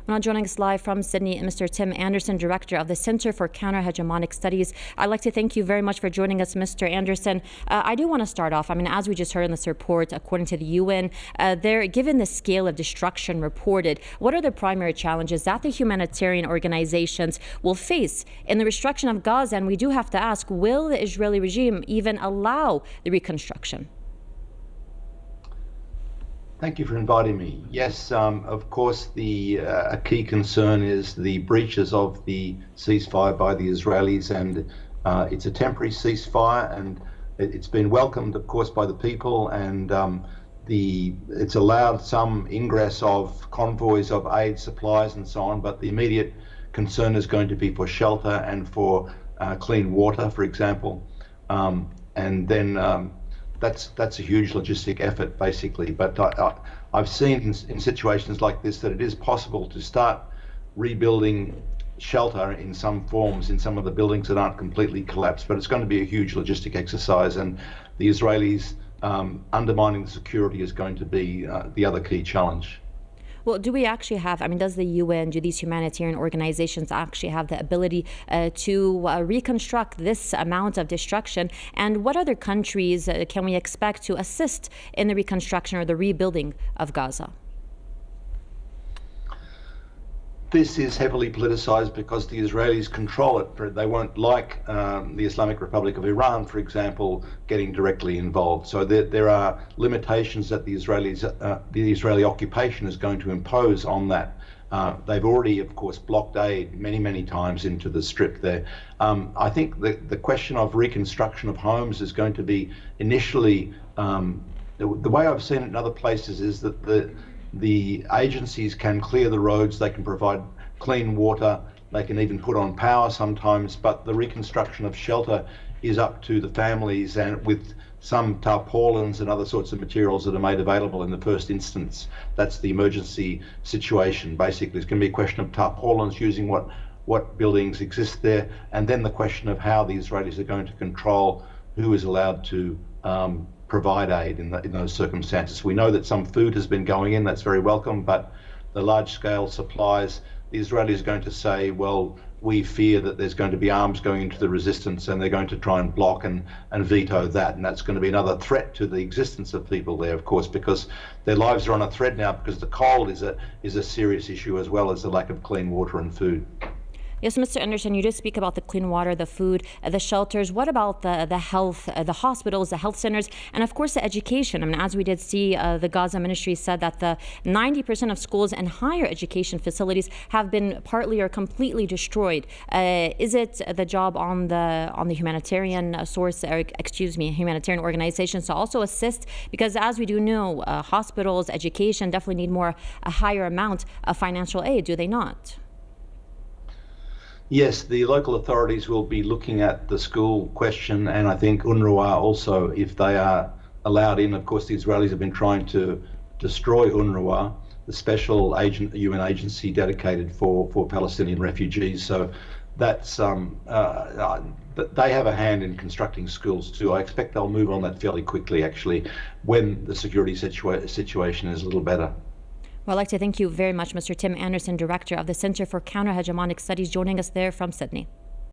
Now joining us live from Sydney, Mr. Tim Anderson, Director of the Centre for Counter-Hegemonic Studies. I'd like to thank you very much for joining us, Mr. Anderson. I do want to start off, as we just heard in this report, according to the UN, given the scale of destruction reported, what are the primary challenges that the humanitarian organizations will face in the reconstruction of Gaza? And we do have to ask, will the Israeli regime even allow the reconstruction? Thank you for inviting me. Yes, of course, a key concern is the breaches of the ceasefire by the Israelis, and it's a temporary ceasefire, and it's been welcomed, of course, by the people, and it's allowed some ingress of convoys of aid, supplies, and so on. But the immediate concern is going to be for shelter and for clean water, for example, and then. That's a huge logistic effort, basically. But I've seen in situations like this that it is possible to start rebuilding shelter in some forms in some of the buildings that aren't completely collapsed. But it's going to be a huge logistic exercise, and the Israelis undermining the security is going to be the other key challenge. Well, do we actually have, does the UN, do these humanitarian organizations actually have the ability to reconstruct this amount of destruction? And what other countries can we expect to assist in the reconstruction or the rebuilding of Gaza? This is heavily politicized because the Israelis control it. They won't like the Islamic Republic of Iran, for example, getting directly involved. So there are limitations that the Israeli occupation is going to impose on that. They've already, of course, blocked aid many times into the strip there. I think the question of reconstruction of homes is going to be initially, the way I've seen it in other places is that the agencies can clear the roads, they can provide clean water, they can even put on power sometimes, but the reconstruction of shelter is up to the families, and with some tarpaulins and other sorts of materials that are made available in the first instance. That's the emergency situation. Basically, it's going to be a question of tarpaulins, using what buildings exist there, and then the question of how the Israelis are going to control who is allowed to provide aid in those circumstances. We know that some food has been going in, that's very welcome, but the large-scale supplies, the Israelis are going to say, well, we fear that there's going to be arms going into the resistance, and they're going to try and block and veto that, and that's going to be another threat to the existence of people there, of course, because their lives are on a thread now, because the cold is a serious issue, as well as the lack of clean water and food. Yes, Mr. Anderson, you did speak about the clean water, the food, the shelters. What about the health, the hospitals, the health centers, and of course the education? As we did see, the Gaza ministry said that the 90% of schools and higher education facilities have been partly or completely destroyed. Is it the job on the humanitarian humanitarian organizations to also assist? Because as we do know, hospitals, education definitely need a higher amount of financial aid, do they not? Yes, the local authorities will be looking at the school question, and I think UNRWA also, if they are allowed in. Of course, the Israelis have been trying to destroy UNRWA, the special UN agency dedicated for Palestinian refugees. So that's but they have a hand in constructing schools too. I expect they'll move on that fairly quickly, actually, when the security situation is a little better. Well, I'd like to thank you very much, Mr. Tim Anderson, Director of the Centre for Counter-Hegemonic Studies, joining us there from Sydney.